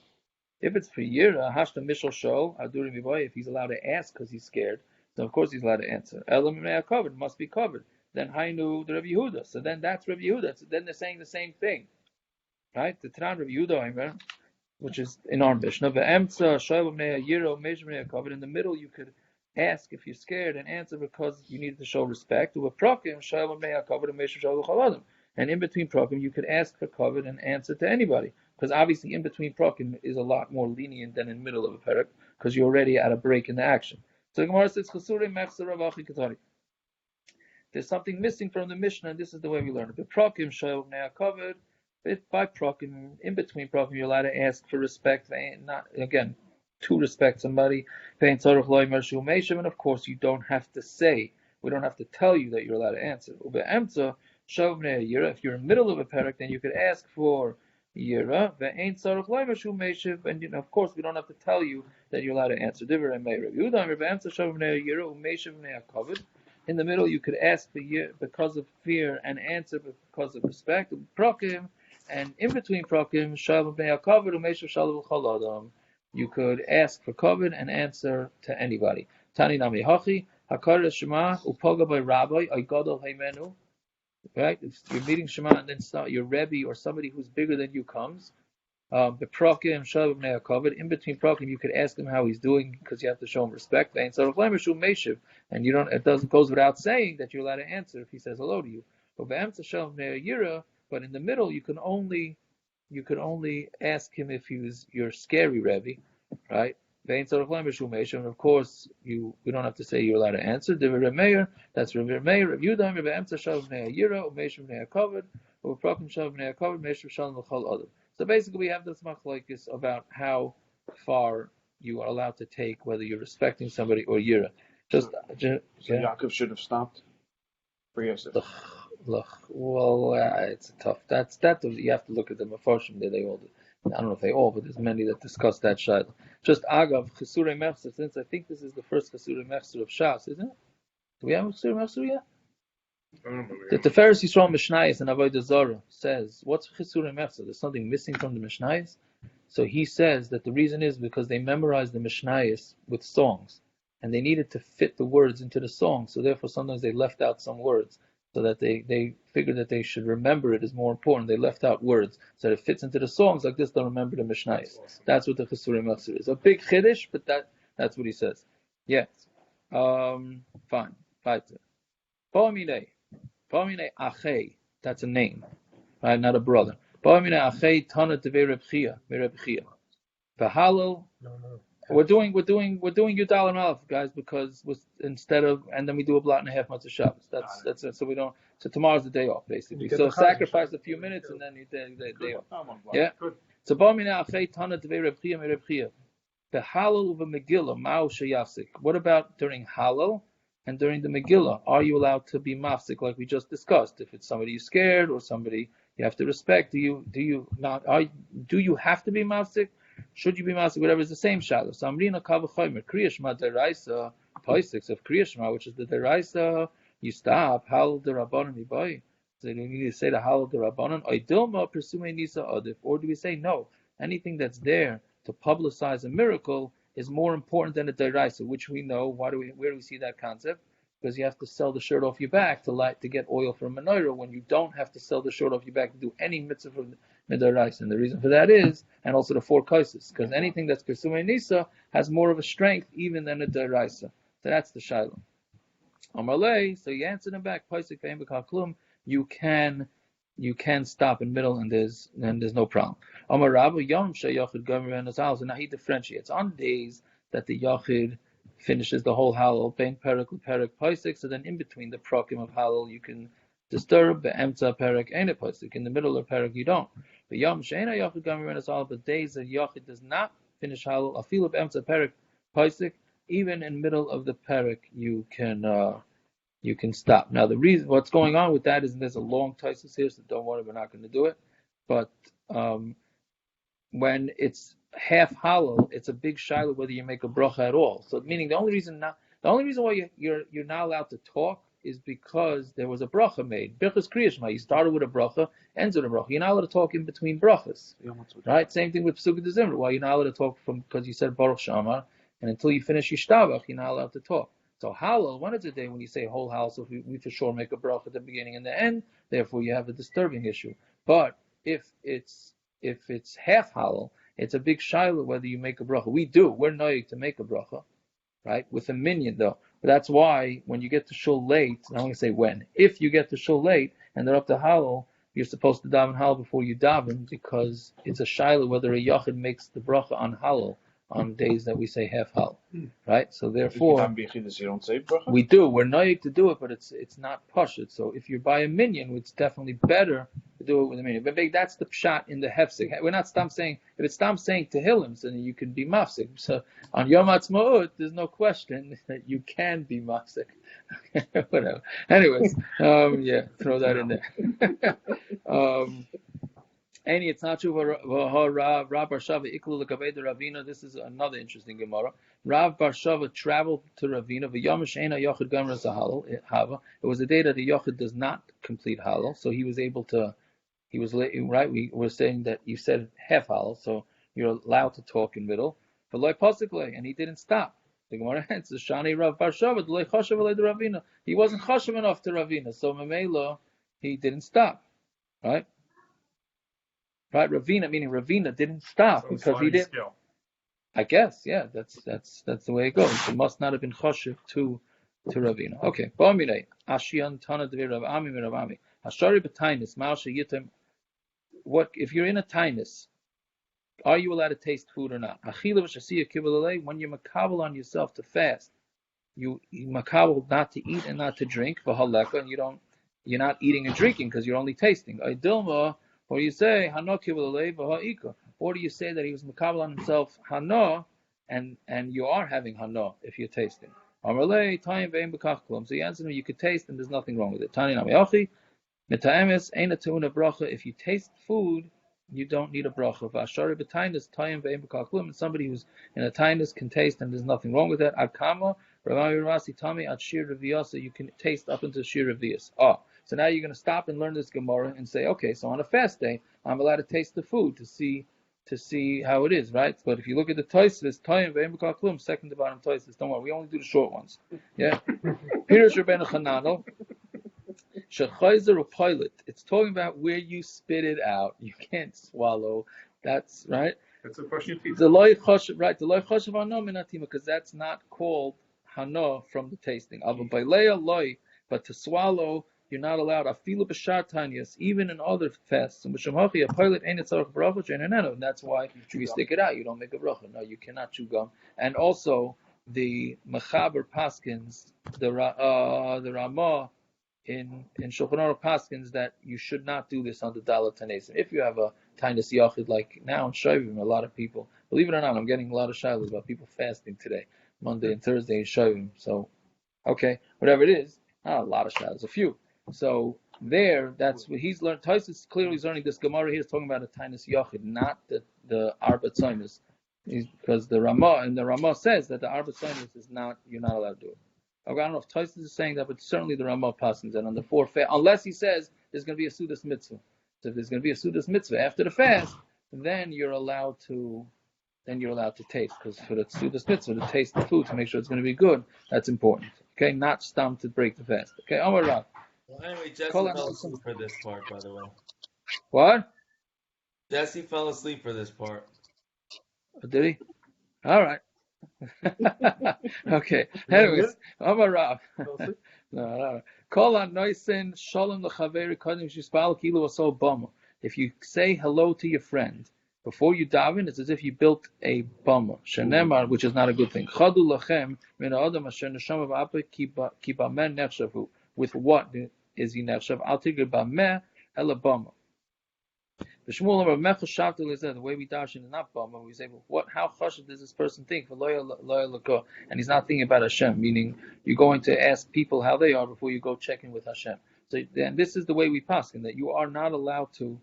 If it's for Yira, Hashta Mishal Shol Aduri Miboy. If he's allowed to ask because he's scared. So of course he's allowed to answer. Elam covered, must be covered. Then Hainu the Rebbi Yehuda. So then that's Rebbi Yehuda. So then they're saying the same thing, right? The Tanan Rebbi Yehuda, which is in our Mishna. Ve'emtza Shayla Mnei Yiro Meshmei covered. In the middle, you ask if you're scared and answer because you needed to show respect. And in between prokim, you could ask for kavod and answer to anybody. Because obviously in between prokim is a lot more lenient than in the middle of a perek, because you're already at a break in the action. So the Gemara says, there's something missing from the Mishnah, and this is the way we learn it. By prokim, in between prokim, you're allowed to ask for respect, not again to respect somebody. And of course, you don't have to say, we don't have to tell you that you're allowed to answer. If you're in the middle of a perek, then you could ask for yira. And of course, we don't have to tell you that you're allowed to answer. In the middle, you could ask for yir because of fear and answer because of respect. And in between prokim, you could ask for kavod and answer to anybody. Tani nami hachi hakar Shema upoga by rabbi aygadol haymenu. Right? If you're meeting Shema and then your Rebbi or somebody who's bigger than you comes. The prokim shalom kavod. In between prokim, you could ask him how he's doing because you have to show him respect. And you don't. It doesn't goes without saying that you're allowed to answer if he says hello to you. But in the middle, you can only ask him if he's your scary Rebbe, right? And of course, we don't have to say you're allowed to answer. That's Rebbi Meir. So basically, we have this Machlokes about how far you are allowed to take, whether you're respecting somebody or yira. So Yaakov should have stopped for Yosef. Well, it's tough. That you have to look at the Mefarshim. They all do. I don't know if they all, but there's many that discuss that shayla. Just agav chesurei mechzer. Since I think this is the first chesurei mechzer of Shas, isn't it? Do we have a chesurei mechzer yet? The Tiferes Yisrael Mishnayos and Avodah Zarah says, what's chesurei mechzer? There's something missing from the Mishnayos. So he says that the reason is because they memorized the Mishnayos with songs, and they needed to fit the words into the song. So therefore, sometimes they left out some words. So that they figured that they should remember it is more important. They left out words so that it fits into the songs like this. They'll remember the Mishnayos. That's what the chesurei mechzer is. A big chiddush, but that's what he says. Yes. Fine. Weiter. Ba'amine achei. That's a name, right? Not a brother. Ba'amine achei tana devei Reb Chia. V'halal. We're doing Yudal and Aleph, guys, because instead of, and then we do a blot and a half months of Shabbos. That's it. So we don't. So tomorrow's the day off, basically. So sacrifice a few minutes and then you the day off. Yeah. So ba'amina achei tana devei Reb Chia me Reb Chia. The Halal of a Megillah ma'u sheyafsik. What about during Halal and during the Megillah? Are you allowed to be mafsik like we just discussed? If it's somebody you're scared or somebody you have to respect, do you have to be mafsik? Should you be masik? Whatever is the same shadow. So Amrina kavachomer krias Shema deraisa passuk of krias Shema, which is the deraisa. You stop hal derabanan ibai. So you need to say the hal derabanan. Oidilma pursuing nisa adif, or do we say no? Anything that's there to publicize a miracle is more important than a deraisa, which we know. Where do we see that concept? Because you have to sell the shirt off your back to get oil from a menorah, when you don't have to sell the shirt off your back to do any mitzvah from midaraisa. And the reason for that is, and also the four krias, because anything that's kesumei nisa has more of a strength even than a deraisa. So that's the shiloh. Amalei, so you answer them back. Pasuk ve'em b'kal klum. You can stop in the middle, and there's no problem. Amar Rabba yom sheyachid gomer v'nazal. So now he differentiates on days that the yachid finishes the whole halal, bein perek u'perek pasuk. So then in between the prokim of halal, you can disturb the emtza perek ain't a pasuk. In the middle of perek, you don't. But yom she'ena yachid gomer v'nazal. But days that yachid does not finish halal, afilu emtza perek pasuk. Even in the middle of the perek, you can stop. Now the reason what's going on with that is there's a long taisus here, so don't worry, we're not going to do it. But when it's half halal, it's a big shiloh whether you make a bracha at all. So meaning the only reason why you're not allowed to talk is because there was a bracha made. Birchos krias. You started with a bracha, ends with a bracha. You're not allowed to talk in between brachas, right? Same thing with pasuk d'zimra. Why you're not allowed to talk because you said baruch shama, and until you finish yishtabach, you're not allowed to talk. So halal, one is a day when you say whole halal, so we for sure make a bracha at the beginning and the end. Therefore, you have a disturbing issue. But if it's half halal, it's a big shiloh whether you make a bracha. We're noyig to make a bracha, right? With a minyan though. But that's why when you get to shul late, I'm going to say when. If you get to shul late and they're up to halal, you're supposed to daven halal before you daven, because it's a shaila whether a yachid makes the bracha on halal on days that we say half halal, right? So therefore, we do. We're noyig to do it, but it's not pashut. So if you're by a minyan, it's definitely better to do it with a minyan. But that's the shot in the hefsek. We're not stam saying, if it's stam saying tehillim, then you can be mafsik. So on Yom Ha'atzmaut, there's no question that you can be mafsik. Whatever. Anyways, throw that in there. Any, it's not true. Rav Bar Shava iklu lekaved Ravina. This is another interesting Gemara. Rav Bar Shava traveled to Ravina. V'yom she'ena yochid gamra zahalal hava. It was a day that the yochid does not complete halal, so he was able to. He was right. We were saying that you said half halal, so you're allowed to talk in middle. V'loy pasuk, and he didn't stop. The Gemara answers, Shani Rav Bar Shava l'loy chashav l'loy Ravina. He wasn't chashav enough to Ravina, so Mamela he didn't stop. Right. Right, Ravina, meaning Ravina didn't stop because he didn't. Scale. I guess, yeah, that's the way it goes. It must not have been choshev to Ravina. Okay, Ba'amilei Ashiyan Tana Devir Rav Ami Rav Ami Hashari b'tainis Ma'asha Yitem. What if you're in a tainis? Are you allowed to taste food or not? Achila v'shasiya kibbulei. When you're makabel on yourself to fast, you makabel not to eat and not to drink v'haleka, and you're not eating and drinking because you're only tasting. Aydilma. Or you say Hano kibbulei v'ha'ika. Or do you say that he was makabel on himself Hano, and you are having Hano if you're tasting? Amalei Tayim ve'im b'kach klum. So you answer him, you could taste and there's nothing wrong with it. Tani namiyachi mitaemes eina teuna bracha. If you taste food, you don't need a bracha. V'ashari b'tainis Tayim ve'im b'kach klum. And somebody who's in a tainis can taste and there's nothing wrong with that. Akama Ramami Rasi Tami at shiur reviyasa. You can taste up into shiur reviyas. So now you're going to stop and learn this Gemara and say, okay, so on a fast day, I'm allowed to taste the food to see how it is, right? But if you look at the Tosfos, Tayim ve'im b'kach klum, second to bottom Tosfos, don't worry, we only do the short ones. Yeah. Pirush Rabbeinu Chananel, shechayzer upilot. It's talking about where you spit it out. You can't swallow. That's right. That's a brushing teeth. The loy choshev, right? The loy choshev hano minatima, because that's not called hano from the tasting. But to swallow, you're not allowed afilu b'shar tanyas, even in other fasts. And that's why if you stick it out, you don't make a bracha. No, you cannot chew gum. And also the mechaber paskins, the Ramah in Shulchan Aruch paskins that you should not do this on the Dalat Tanesim. If you have a tainis yachid like now in Shovim, a lot of people, believe it or not, I'm getting a lot of shilas about people fasting today, Monday and Thursday in Shovim. So, okay, whatever it is, not a lot of shilas, a few. So there, that's what he's learned. Tosfos clearly is learning this Gemara here is talking about a tainis yachid, not the arba tzainis, because the Ramah says that the arba tzainis is not, you're not allowed to do it. I don't know if Tosfos is saying that, but certainly the Ramah passes that on the 4 fast, unless he says there's going to be a sudas mitzvah. So if there's going to be a sudas mitzvah after the fast, then you're allowed to taste, because for the sudas mitzvah to taste the food to make sure it's going to be good, that's important. Okay, not stam to break the fast. Okay, Amar Rav. Well, anyway, Jesse fell asleep for this part, by the way. What? Jesse fell asleep for this part. Oh, did he? All right. Okay. Anyways, Amar Rav. No. Call on Noisin Shalom Lechaveri Kadim Shispal Kilo Aso Bama. If you say hello to your friend before you daven, it's as if you built a bama. Shenemar, which is not a good thing. Chadu lachem min adam asher neshama v'apa ki b'ameh nechshavu. With what is he nechshav? Al tigr b'ameh ela bama. The Shmuel of Mechel Shavtel said the way we darshan is not bama. We say, well, how chashav does this person think? And he's not thinking about Hashem, meaning you're going to ask people how they are before you go check in with Hashem. So then this is the way we pass, in that you are not allowed to.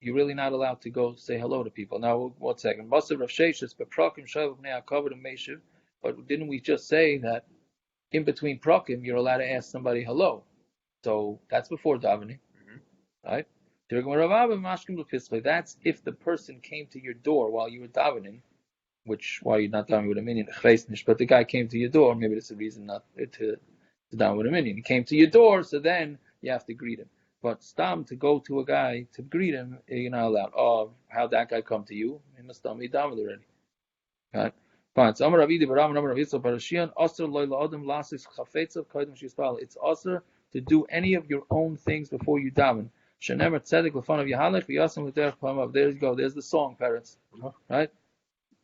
You're really not allowed to go say hello to people. Now, 1 second. But didn't we just say that in between prakim you're allowed to ask somebody hello? So that's before davening, right? That's if the person came to your door while you were davening, which while you're not davening with a minyan, but the guy came to your door. Maybe that's a reason not to daven with a minyan. He came to your door, so then you have to greet him. But stam to go to a guy to greet him, you're not allowed. Oh, how'd that guy come to you? He must tell me daven already. Right? Fine. So Amar Avidi Baram, Amar Avitzel Parashian, Aser Loila Adam Lasis Chafetzav Kaidem Shispal. It's aser to do any of your own things before you daven. Shenemer Tzedek Lefanav Yahalech V'Yasem L'Derech Pamav. There you go. There's the song, parents. Right.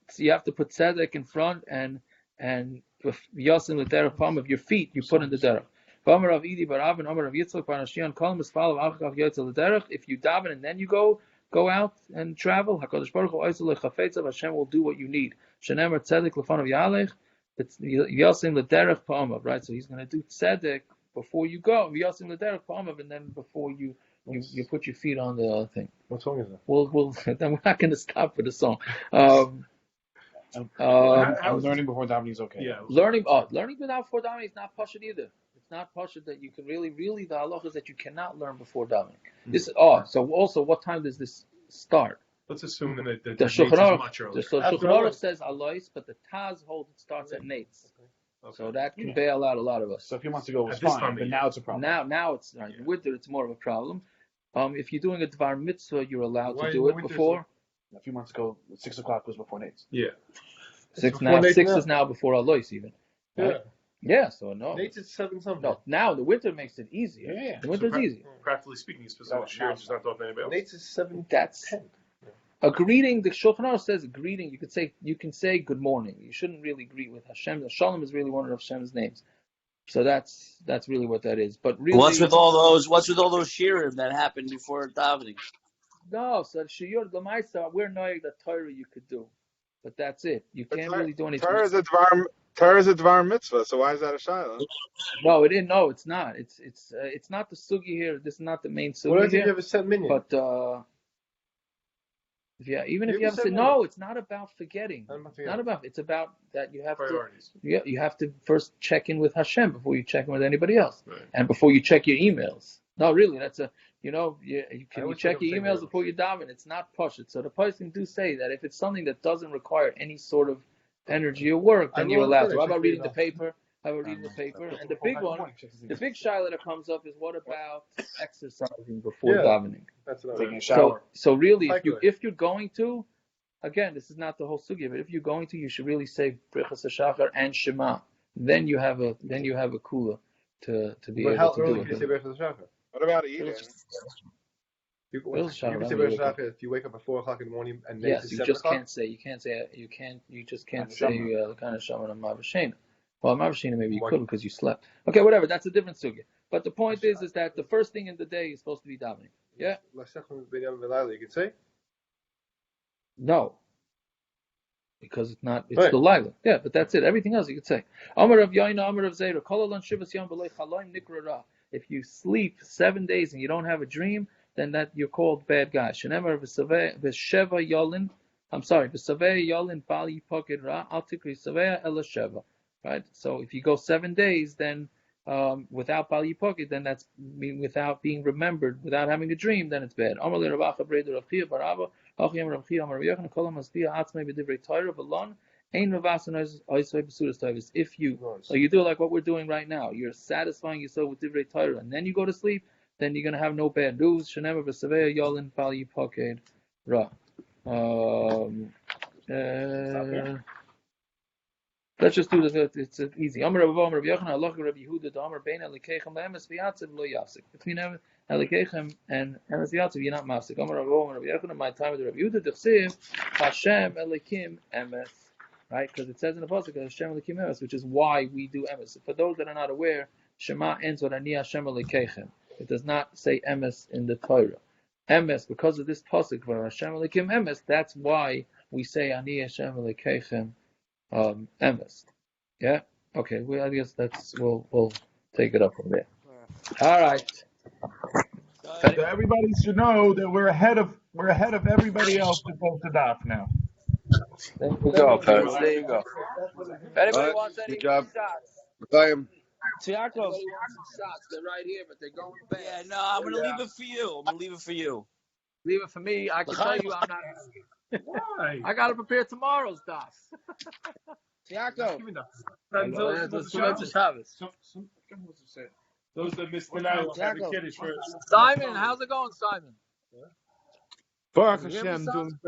So you have to put Tzedek in front and V'Yasem L'Derech Pamav. Your feet you put in the derech. Amar Avidi Barav and Amar Avitzel Parashian. Kol Misfal Avchav Yotzel L'Derech. If you daven and then you go out and travel, HaKadosh Baruch Hu Oisel Lechafetzav, Hashem will do what you need. Shenemer Tzedek Lefanav Yahalech. It's Yasim L'Derech Pa'amav, right? So he's going to do Tzedek before you go. Yasim L'Derech Pa'amav, and then before you put your feet on the thing. What song is that? We'll then we're not going to stop for the song. Learning before davening is okay. Yeah. Learning without before davening is not pashut either. It's not pashut that you can really the halacha is that you cannot learn before davening. This so also what time does this start? Let's assume that The Shulchan Aruch Aruch says alois, but the Taz holds it starts at nates. Okay. So that can bail out a lot of us. So a few months ago it was At this fine, time but of now it's a problem. Now it's right. In winter it's more of a problem. If you're doing a dvar mitzvah, you're allowed Why to do it winter before. A few months ago, 6 o'clock was before Nate's. Yeah. Six before Nate's now. is now before alois even. Right? Yeah. So no. Nate's at 7 something. No. Now the winter makes it easier. Yeah. The winter's easier. Practically speaking, specific shiur is not taught to anybody else. Nate's is 7. That's a greeting. The Shulchan Aruch says a greeting. You can say good morning. You shouldn't really greet with Hashem. The Shalom is really one of Hashem's names. So that's really what that is. But really, What's with all those shiurim that happened before davening? No, so shiur l'maisa, we're knowing that Torah you could do, but that's it. You can't really do anything. Torah is a dvar mitzvah, so why is that a shiloh? No, it didn't. No, it's not. It's not the sugi here. This is not the main sugi What if you here. have a set minyan? But even if you have to say no, it's not about forgetting. It's about that you have Priorities. you have to first check in with Hashem before you check in with anybody else, Right. and before you check your emails. No, really, that's you check your emails early. before you daven. It's not pashut. So the person do say that if it's something that doesn't require any sort of energy or work, then you're allowed to. How about reading the paper? And the big one, the big shiloh that comes up is what about exercising before davening? That's what Taking a shower. So really, if you're going to, again, this is not the whole sugya, but if you're going to, you should really say birchas shachar and Shema. Then you have a kula to be But able how to early do can you it. say birchas shachar? What about eating? You Birchas can shachar, say birchas shachar if you wake up at 4 o'clock in the morning and then Yes, it's you 7 just o'clock? you just can't say the kind of shaman on Mavashena. Well, Mavashena maybe you could because you slept. Okay, whatever. That's a different sugya. But the point is that the first thing in the day is supposed to be davening. Yeah. You can say? No. Because it's Right. the Lila. Yeah, but that's it. Everything else you could say. Amar of Yaina, Amar of Zera, Kolalan Shivas Yom B'lei Chaloim Nikra Ra. If you sleep 7 days and you don't have a dream, then that you're called bad guy. Shenemar V'Sheva Yolin. I'm sorry, V'Savei Yolin Bal Yipokid Ra, Al Tikri Savea Ela Sheva. Right? So if you go 7 days, then without Bal Yipokid, then that's without being remembered, without having a dream, then it's bad. Amar Le Ravacha Breder Rav Chia Barava. So you're do like what we're doing right now. You're satisfying yourself with divrei Torah, and then you go to sleep. Then you're gonna have no bad news. Let's just do this. It's easy. Between Elikechem and Emes Yatziv, you're not mafsik. My time with the Rabbi Yehuda, Dechsiv, Hashem Elikim Emes. Right? Because it says in the pasuk, Hashem Elikim Emes, which is why we do Emes. For those that are not aware, Shema ends with Ani Hashem Elikechem. It does not say Emes in the Torah. Emes, because of this pasuk, for Hashem Elikim Emes, that's why we say Ani Hashem Elikechem Emes. Yeah? Okay, I guess we'll take it up from there. All right. So everybody should know that we're ahead of everybody else that goes to Daf now. There you go, parents. There you go. If anybody wants any shots, yaakov, shots. They're right here, but they're going bad. Yeah, no, I'm gonna leave it for you. Leave it for me. I can tell you, I'm not. Why? I gotta prepare tomorrow's daf. Yaakov. Those that missed the night have a kiddish first. Simon, how's it going, Simon? Baruch Hashem, doing